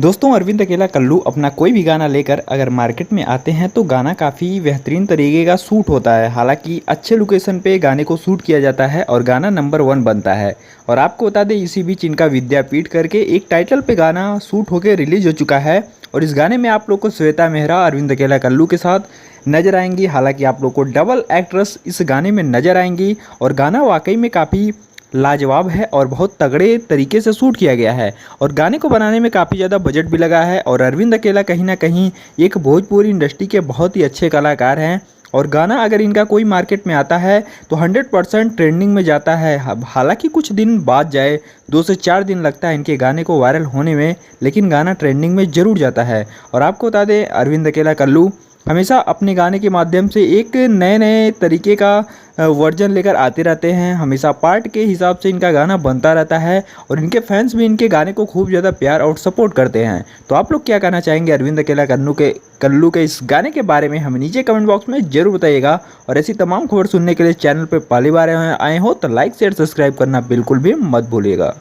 दोस्तों अरविंद अकेला कल्लू अपना कोई भी गाना लेकर अगर मार्केट में आते हैं तो गाना काफ़ी बेहतरीन तरीके का शूट होता है। हालांकि अच्छे लोकेशन पे गाने को शूट किया जाता है और गाना नंबर 1 बनता है। और आपको बता दें इसी बीच इनका विद्यापीठ करके एक टाइटल पे गाना शूट होकर रिलीज हो चुका है। और इस गाने में आप लोग को श्वेता मेहरा अरविंद अकेला कल्लू के साथ नजर आएंगी। हालांकि आप लोग को डबल एक्ट्रेस इस गाने में नजर आएंगी और गाना वाकई में काफ़ी लाजवाब है और बहुत तगड़े तरीके से शूट किया गया है। और गाने को बनाने में काफ़ी ज़्यादा बजट भी लगा है। और अरविंद अकेला कहीं ना कहीं एक भोजपुरी इंडस्ट्री के बहुत ही अच्छे कलाकार हैं। और गाना अगर इनका कोई मार्केट में आता है तो 100% ट्रेंडिंग में जाता है। हालांकि कुछ दिन बाद जाए, 2 से 4 दिन लगता है इनके गाने को वायरल होने में, लेकिन गाना ट्रेंडिंग में ज़रूर जाता है। और आपको बता दें अरविंद अकेला कल्लू हमेशा अपने गाने के माध्यम से एक नए नए तरीके का वर्जन लेकर आते रहते हैं। हमेशा पार्ट के हिसाब से इनका गाना बनता रहता है और इनके फैंस भी इनके गाने को खूब ज़्यादा प्यार और सपोर्ट करते हैं। तो आप लोग क्या कहना चाहेंगे अरविंद अकेला कल्लू के इस गाने के बारे में हमें नीचे कमेंट बॉक्स में जरूर बताइएगा। और ऐसी तमाम खबर सुनने के लिए चैनल पर पहली बार आए हो तो लाइक शेयर सब्सक्राइब करना बिल्कुल भी मत भूलिएगा।